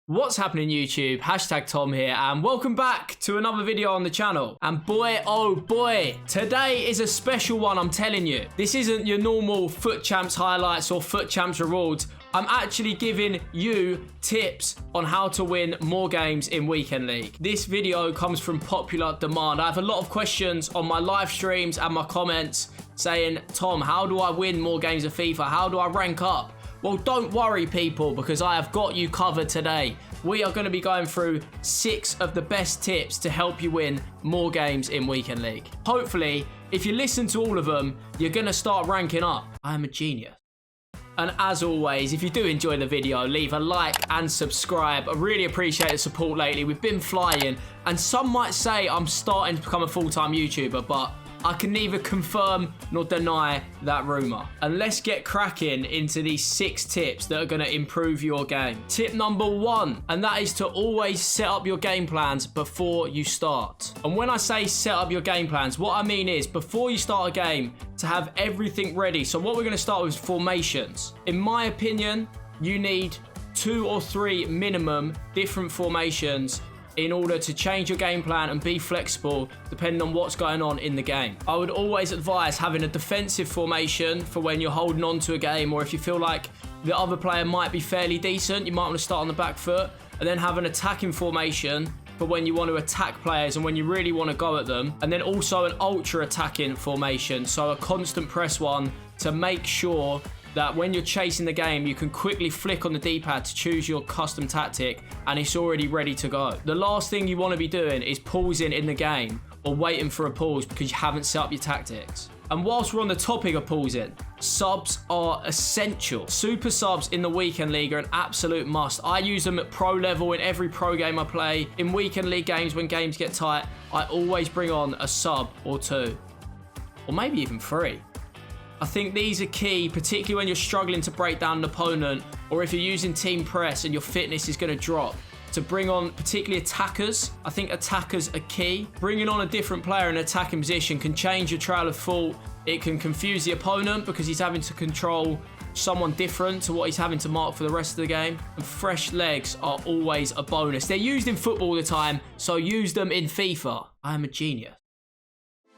What's happening YouTube? Hashtag Tom here and welcome back to another video on the channel. And boy, oh boy, today is a special one, I'm telling you. This isn't your normal Foot Champs highlights or Foot Champs rewards. I'm actually giving you tips on how to win more games in Weekend League. This video comes from popular demand. I have a lot of questions on my live streams and my comments saying, Tom, how do I win more games of FIFA? How do I rank up? Well, don't worry, people, because I have got you covered today. We are going to be going through 6 of the best tips to help you win more games in Weekend League. Hopefully, if you listen to all of them, you're going to start ranking up. I am a genius. And as always, if you do enjoy the video, leave a like and subscribe. I really appreciate the support lately. We've been flying, and some might say I'm starting to become a full-time YouTuber, but I can neither confirm nor deny that rumor. And let's get cracking into these 6 tips that are going to improve your game. Tip number 1, and that is to always set up your game plans before you start. And when I say set up your game plans, what I mean is before you start a game, to have everything ready. So what we're going to start with is formations. In my opinion, you need 2 or 3 minimum different formations in order to change your game plan and be flexible depending on what's going on in the game. I would always advise having a defensive formation for when you're holding on to a game, or if you feel like the other player might be fairly decent, you might want to start on the back foot, and then have an attacking formation for when you want to attack players and when you really want to go at them, and then also an ultra attacking formation, so a constant press one to make sure that when you're chasing the game, you can quickly flick on the D-pad to choose your custom tactic and it's already ready to go. The last thing you want to be doing is pausing in the game or waiting for a pause because you haven't set up your tactics. And whilst we're on the topic of pausing, subs are essential. Super subs in the Weekend League are an absolute must. I use them at pro level in every pro game I play. In Weekend League games, when games get tight, I always bring on a sub or 2, or maybe even 3. I think these are key, particularly when you're struggling to break down an opponent, or if you're using team press and your fitness is going to drop. To bring on particularly attackers, I think attackers are key. Bringing on a different player in an attacking position can change your trail of thought. It can confuse the opponent because he's having to control someone different to what he's having to mark for the rest of the game. And fresh legs are always a bonus. They're used in football all the time, so use them in FIFA. I am a genius.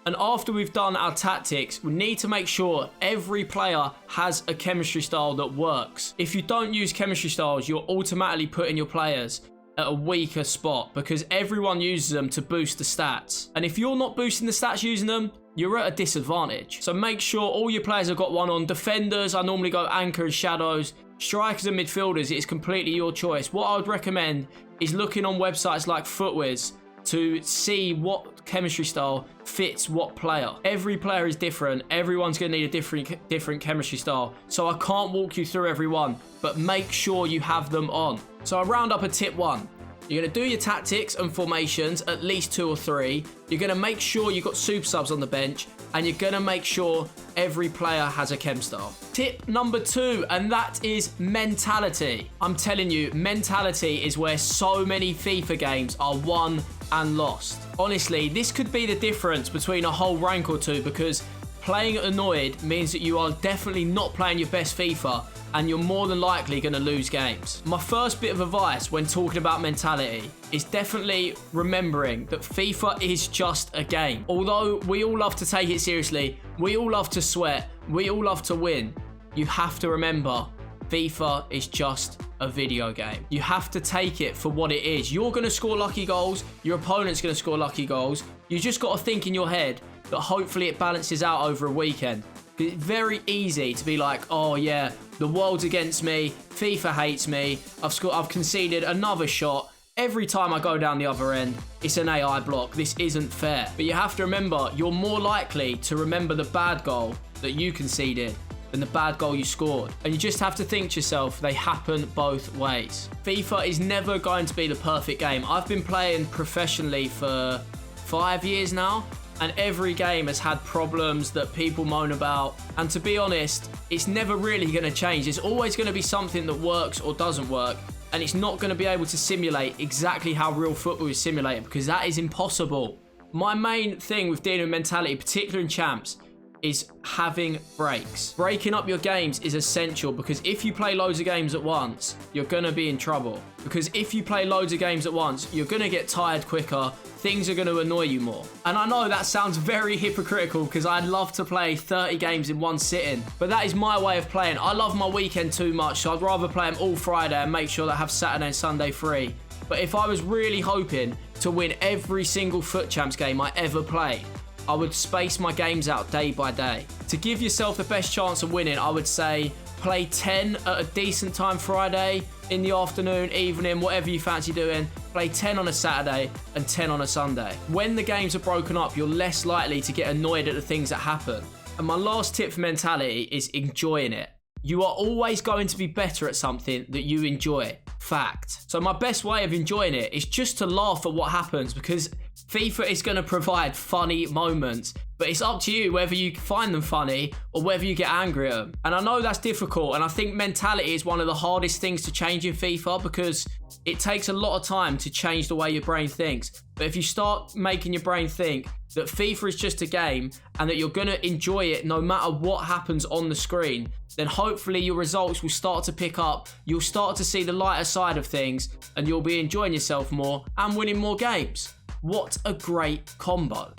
And after we've done our tactics, we need to make sure every player has a chemistry style that works. If you don't use chemistry styles, you're automatically putting your players at a weaker spot because everyone uses them to boost the stats. And if you're not boosting the stats using them, you're at a disadvantage. So make sure all your players have got one on. Defenders, I normally go anchor and shadows. Strikers and midfielders, it's completely your choice. What I would recommend is looking on websites like Footwiz to see what chemistry style fits what player. Every player is different. Everyone's going to need a different chemistry style. So I can't walk you through every one, but make sure you have them on. So I round up a tip 1. You're going to do your tactics and formations, at least 2 or 3. You're going to make sure you've got super subs on the bench, and you're going to make sure every player has a chem style. Tip number 2, and that is mentality. I'm telling you, mentality is where so many FIFA games are won and lost. Honestly, this could be the difference between a whole rank or 2, because playing annoyed means that you are definitely not playing your best FIFA and you're more than likely going to lose games. My first bit of advice when talking about mentality is definitely remembering that FIFA is just a game. Although we all love to take it seriously, we all love to sweat, we all love to win, you have to remember FIFA is just a video game. You have to take it for what it is. You're going to score lucky goals, your opponent's going to score lucky goals. You just got to think in your head that hopefully it balances out over a weekend. It's very easy to be like, oh yeah, the world's against me, FIFA hates me, I've conceded another shot. Every time I go down the other end, it's an AI block. This isn't fair. But you have to remember, you're more likely to remember the bad goal that you conceded than the bad goal you scored. And you just have to think to yourself, they happen both ways. FIFA is never going to be the perfect game. I've been playing professionally for 5 years now, and every game has had problems that people moan about. And to be honest, it's never really going to change. There's always going to be something that works or doesn't work. And it's not going to be able to simulate exactly how real football is simulated, because that is impossible. My main thing with dealing with mentality, particularly in champs, is having breaks. Breaking up your games is essential, because if you play loads of games at once, you're going to be in trouble. Because if you play loads of games at once, you're going to get tired quicker. Things are going to annoy you more. And I know that sounds very hypocritical, because I'd love to play 30 games in one sitting, but that is my way of playing. I love my weekend too much, so I'd rather play them all Friday and make sure that I have Saturday and Sunday free. But if I was really hoping to win every single Foot Champs game I ever played, I would space my games out day by day. To give yourself the best chance of winning, I would say play 10 at a decent time Friday, in the afternoon, evening, whatever you fancy doing. Play 10 on a Saturday and 10 on a Sunday. When the games are broken up, you're less likely to get annoyed at the things that happen. And my last tip for mentality is enjoying it. You are always going to be better at something that you enjoy. Fact. So my best way of enjoying it is just to laugh at what happens, because FIFA is going to provide funny moments, but it's up to you whether you find them funny or whether you get angry at them. And I know that's difficult, and I think mentality is one of the hardest things to change in FIFA, because it takes a lot of time to change the way your brain thinks. But if you start making your brain think that FIFA is just a game and that you're going to enjoy it no matter what happens on the screen, then hopefully your results will start to pick up. You'll start to see the lighter side of things, and you'll be enjoying yourself more and winning more games. What a great combo.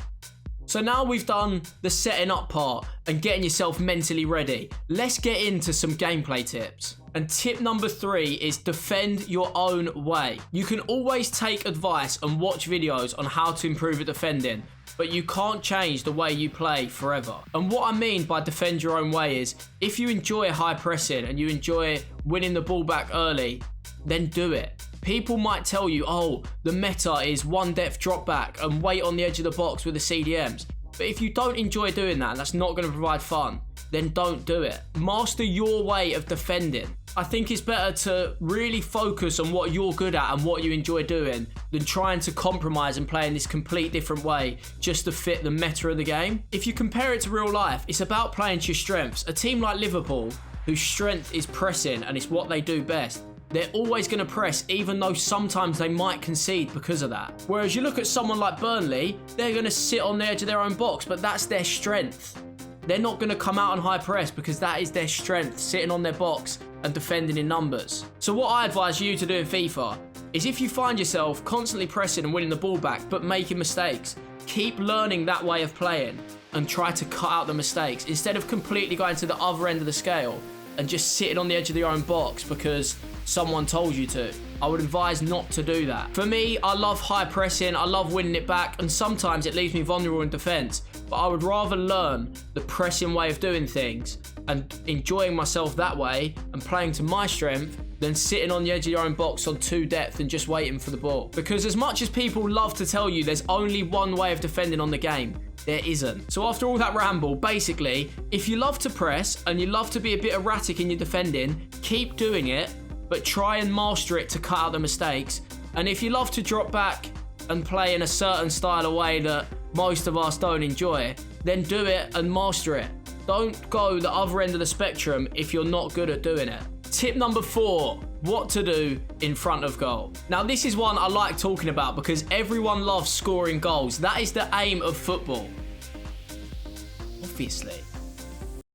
So now we've done the setting up part and getting yourself mentally ready, let's get into some gameplay tips. And tip number 3 is defend your own way. You can always take advice and watch videos on how to improve at defending, but you can't change the way you play forever. And what I mean by defend your own way is, if you enjoy high pressing and you enjoy winning the ball back early, then do it. People might tell you, oh, the meta is one depth drop back and wait on the edge of the box with the CDMs. But if you don't enjoy doing that, and that's not going to provide fun, then don't do it. Master your way of defending. I think it's better to really focus on what you're good at and what you enjoy doing than trying to compromise and play in this complete different way just to fit the meta of the game. If you compare it to real life, it's about playing to your strengths. A team like Liverpool, whose strength is pressing and it's what they do best, they're always going to press, even though sometimes they might concede because of that. Whereas you look at someone like Burnley, they're going to sit on the edge of their own box, but that's their strength. They're not going to come out on high press because that is their strength, sitting on their box and defending in numbers. So what I advise you to do in FIFA is, if you find yourself constantly pressing and winning the ball back but making mistakes, keep learning that way of playing and try to cut out the mistakes instead of completely going to the other end of the scale and just sitting on the edge of your own box because someone told you to. I would advise not to do that. For me, I love high pressing, I love winning it back, and sometimes it leaves me vulnerable in defense. But I would rather learn the pressing way of doing things and enjoying myself that way and playing to my strength than sitting on the edge of your own box on 2 depth and just waiting for the ball. Because as much as people love to tell you there's only one way of defending on the game, there isn't. So after all that ramble, basically, if you love to press and you love to be a bit erratic in your defending, keep doing it, but try and master it to cut out the mistakes. And if you love to drop back and play in a certain style of way that most of us don't enjoy, then do it and master it. Don't go the other end of the spectrum if you're not good at doing it. Tip number 4, what to do in front of goal. Now this is one I like talking about because everyone loves scoring goals. That is the aim of football. Obviously,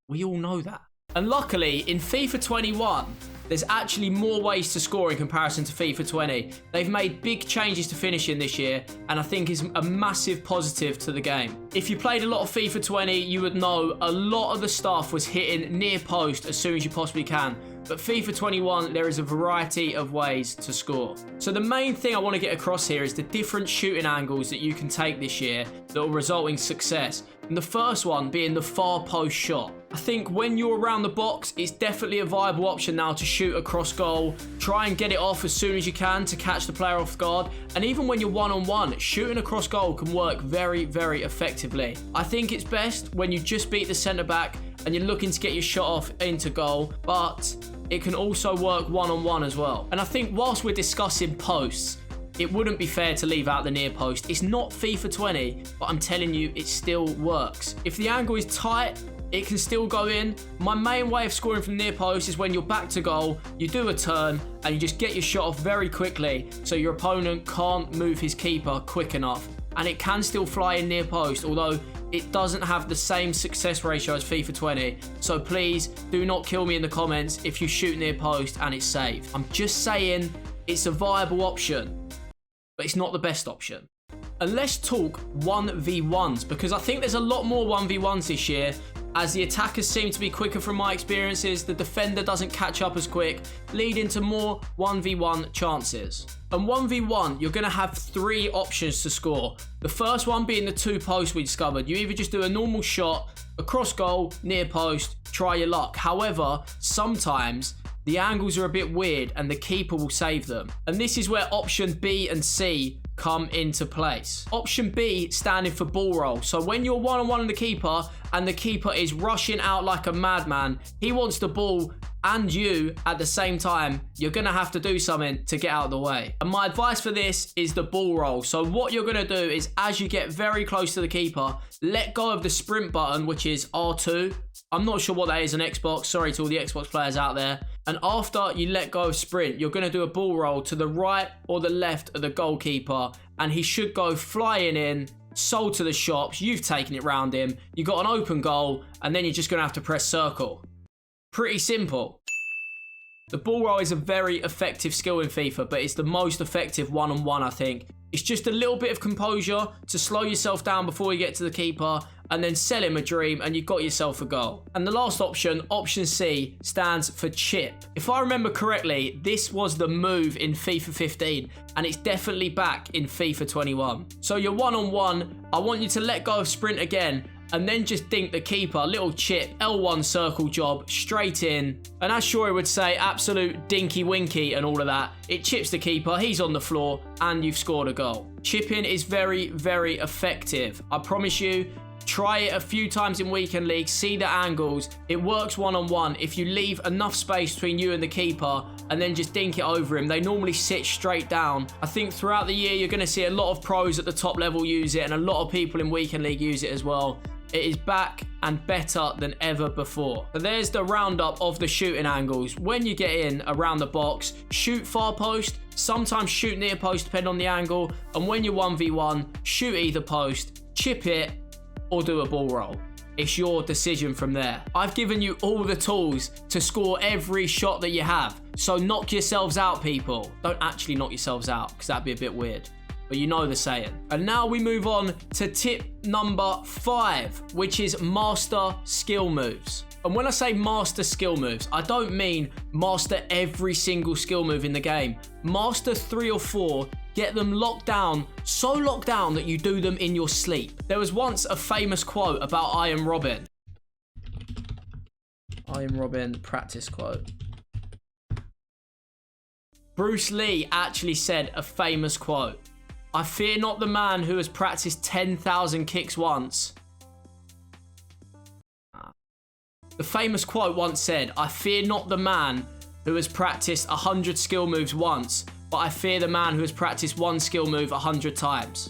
we all know that. And luckily in FIFA 21, there's actually more ways to score in comparison to FIFA 20. They've made big changes to finishing this year, and I think is a massive positive to the game. If you played a lot of FIFA 20, you would know a lot of the stuff was hitting near post as soon as you possibly can. But FIFA 21, there is a variety of ways to score. So the main thing I want to get across here is the different shooting angles that you can take this year that will result in success. And the first one being the far post shot. I think when you're around the box, it's definitely a viable option now to shoot across goal. Try and get it off as soon as you can to catch the player off guard. And even when you're one-on-one, shooting across goal can work very, very effectively. I think it's best when you just beat the centre-back and you're looking to get your shot off into goal, but it can also work one-on-one as well. And I think whilst we're discussing posts, it wouldn't be fair to leave out the near post. It's not FIFA 20, but I'm telling you, it still works. If the angle is tight, it can still go in. My main way of scoring from near post is when you're back to goal, you do a turn, and you just get your shot off very quickly so your opponent can't move his keeper quick enough. And it can still fly in near post, although it doesn't have the same success ratio as FIFA 20. So please do not kill me in the comments if you shoot near post and it's saved. I'm just saying it's a viable option, but it's not the best option. And let's talk 1v1s, because I think there's a lot more 1v1s this year, as the attackers seem to be quicker from my experiences, the defender doesn't catch up as quick, leading to more 1v1 chances. And 1v1, you're going to have 3 options to score. The first one being the 2 posts we discovered. You either just do a normal shot, a cross goal, near post, try your luck. However, sometimes the angles are a bit weird and the keeper will save them. And this is where option B and C come into place. Option B standing for ball roll. So when you're one-on-one on the keeper and the keeper is rushing out like a madman, he wants the ball and you at the same time, you're going to have to do something to get out of the way. And my advice for this is the ball roll. So what you're going to do is, as you get very close to the keeper, let go of the sprint button, which is R2. I'm not sure what that is on Xbox. Sorry to all the Xbox players out there. And after you let go of sprint, you're going to do a ball roll to the right or the left of the goalkeeper. And he should go flying in, sold to the shops. You've taken it round him. You got an open goal. And then you're just going to have to press circle. Pretty simple. The ball roll is a very effective skill in FIFA, but it's the most effective one-on-one, I think. It's just a little bit of composure to slow yourself down before you get to the keeper, and then sell him a dream, and you've got yourself a goal. And the last option, option C, stands for chip. If I remember correctly, this was the move in FIFA 15, and it's definitely back in FIFA 21. So you're one-on-one, I want you to let go of sprint again, and then just dink the keeper, little chip, L1 circle job, straight in. And as Shori would say, absolute dinky winky and all of that. It chips the keeper, he's on the floor, and you've scored a goal. Chipping is very, very effective. I promise you, try it a few times in weekend league, see the angles. It works one-on-one. If you leave enough space between you and the keeper and then just dink it over him, they normally sit straight down. I think throughout the year, you're going to see a lot of pros at the top level use it, and a lot of people in weekend league use it as well. It is back and better than ever before. So there's the roundup of the shooting angles. When you get in around the box, shoot far post, sometimes shoot near post depending on the angle, and when you're 1v1, shoot either post, chip it, or do a ball roll. It's your decision from there. I've given you all the tools to score every shot that you have. So knock yourselves out, people. Don't actually knock yourselves out, because that'd be a bit weird. But you know the saying. And now we move on to tip number 5, which is master skill moves. And when I say master skill moves, I don't mean master every single skill move in the game. Master 3 or 4, get them locked down, so locked down that you do them in your sleep. There was once a famous quote about I Am Robin. I Am Robin practice quote. Bruce Lee actually said a famous quote. I fear not the man who has practiced 10,000 kicks once. The famous quote once said, I fear not the man who has practiced 100 skill moves once, but I fear the man who has practiced one skill move 100 times.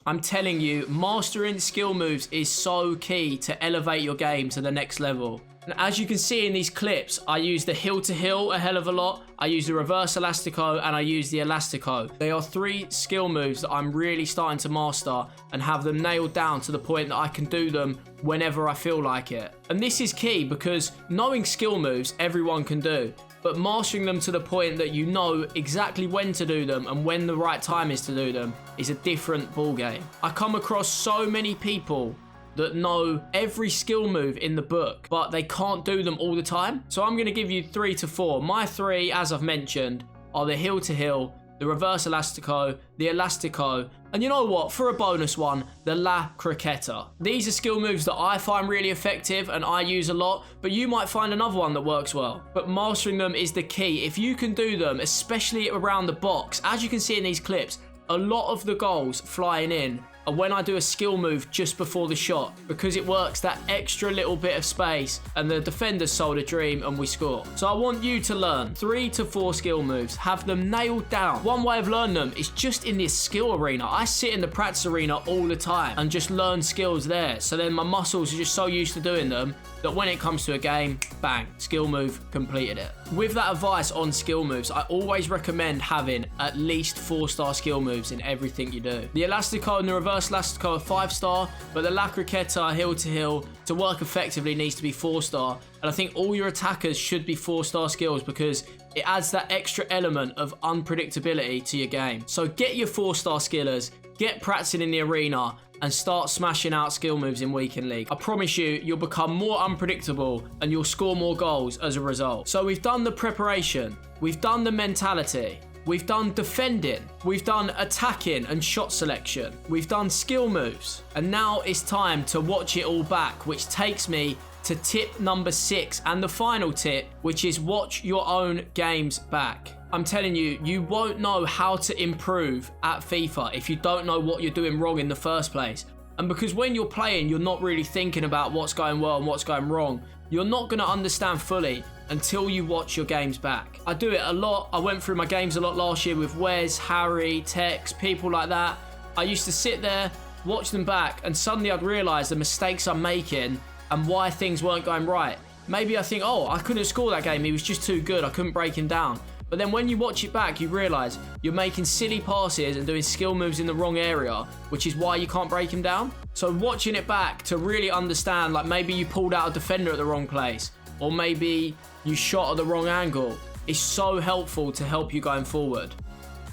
I'm telling you, mastering skill moves is so key to elevate your game to the next level. And as you can see in these clips, I use the heel to heel a hell of a lot. I use the reverse elastico and I use the elastico. They are 3 skill moves that I'm really starting to master and have them nailed down to the point that I can do them whenever I feel like it. And this is key because knowing skill moves, everyone can do. But mastering them to the point that you know exactly when to do them and when the right time is to do them is a different ball game. I come across so many people that know every skill move in the book, but they can't do them all the time. So I'm going to give you 3 to 4. My 3, as I've mentioned, are the heel to heel, the reverse elastico, the elastico, and you know what? For a bonus one, the la croqueta. These are skill moves that I find really effective and I use a lot, but you might find another one that works well. But mastering them is the key. If you can do them, especially around the box, as you can see in these clips, a lot of the goals flying in are when I do a skill move just before the shot, because it works that extra little bit of space and the defenders sold a dream and we score. So I want you to learn 3 to 4 skill moves, have them nailed down. One way of learning them is just in this skill arena. I sit in the practice arena all the time and just learn skills there. So then my muscles are just so used to doing them that when it comes to a game, bang, skill move, completed it. With that advice on skill moves, I always recommend having at least 4-star skill moves in everything you do. The Elastico and the reverse Elastico are 5-star, but the La Croqueta heel to heel to work effectively needs to be 4-star. And I think all your attackers should be 4-star skills because it adds that extra element of unpredictability to your game. So get your 4-star skillers, get practicing in the arena, and start smashing out skill moves in Weekend League. I promise you, you'll become more unpredictable and you'll score more goals as a result. So we've done the preparation, we've done the mentality, we've done defending, we've done attacking and shot selection, we've done skill moves, and now it's time to watch it all back, which takes me to tip number 6 and the final tip, which is watch your own games back. I'm telling you, you won't know how to improve at FIFA if you don't know what you're doing wrong in the first place. And because when you're playing, you're not really thinking about what's going well and what's going wrong, you're not going to understand fully until you watch your games back. I do it a lot. I went through my games a lot last year with Wes, Harry, Tex, people like that. I used to sit there, watch them back, and suddenly I'd realise the mistakes I'm making and why things weren't going right. Maybe I think, oh, I couldn't score that game. He was just too good. I couldn't break him down. But then when you watch it back, you realise you're making silly passes and doing skill moves in the wrong area, which is why you can't break him down. So watching it back to really understand, like maybe you pulled out a defender at the wrong place, or maybe you shot at the wrong angle, is so helpful to help you going forward.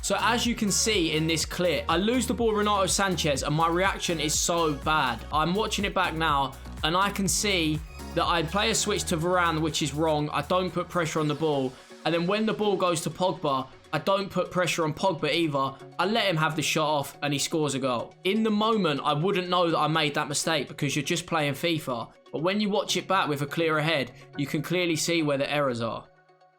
So as you can see in this clip, I lose the ball Renato Sanchez and my reaction is so bad. I'm watching it back now and I can see that I play a switch to Varane, which is wrong. I don't put pressure on the ball. And then when the ball goes to Pogba, I don't put pressure on Pogba either. I let him have the shot off and he scores a goal. In the moment, I wouldn't know that I made that mistake because you're just playing FIFA. But when you watch it back with a clearer head, you can clearly see where the errors are.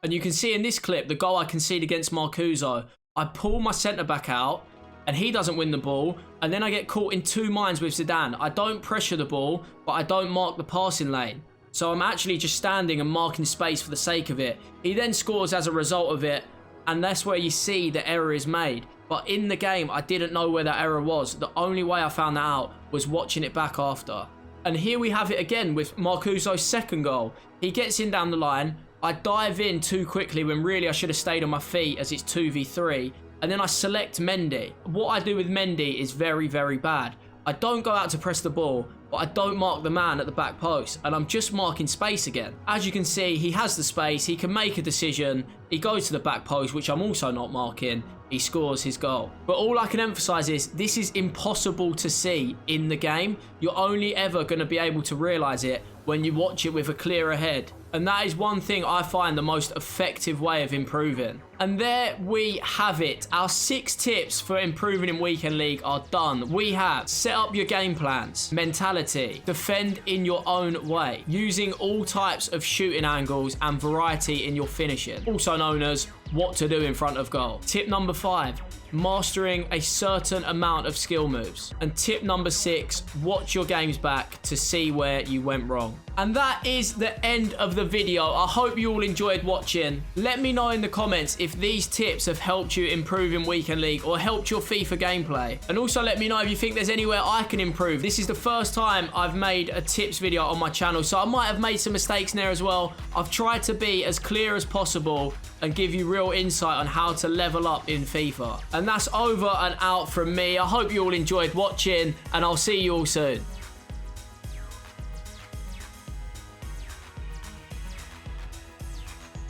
And you can see in this clip, the goal I concede against Marcuso, I pull my centre-back out and he doesn't win the ball. And then I get caught in 2 minds with Zidane. I don't pressure the ball, but I don't mark the passing lane. So I'm actually just standing and marking space for the sake of it. He then scores as a result of it, and that's where you see the error is made. But in the game, I didn't know where that error was. The only way I found that out was watching it back after. And here we have it again with Marcuso's second goal. He gets in down the line. I dive in too quickly when really I should have stayed on my feet as it's 2v3. And then I select Mendy. What I do with Mendy is very, very bad. I don't go out to press the ball, but I don't mark the man at the back post, and I'm just marking space again. As you can see, he has the space, he can make a decision, he goes to the back post, which I'm also not marking, he scores his goal. But all I can emphasise is, this is impossible to see in the game. You're only ever going to be able to realise it when you watch it with a clearer head. And that is one thing I find the most effective way of improving. And there we have it. Our 6 tips for improving in Weekend League are done. We have set up your game plans, mentality, defend in your own way, using all types of shooting angles and variety in your finishing, also known as what to do in front of goal. Tip number 5, mastering a certain amount of skill moves. And tip number 6, watch your games back to see where you went wrong. And that is the end of the video. I hope you all enjoyed watching. Let me know in the comments if these tips have helped you improve in Weekend League or helped your FIFA gameplay. And also let me know if you think there's anywhere I can improve. This is the first time I've made a tips video on my channel, so I might have made some mistakes in there as well. I've tried to be as clear as possible and give you real insight on how to level up in FIFA. And that's over and out from me. I hope you all enjoyed watching, and I'll see you all soon.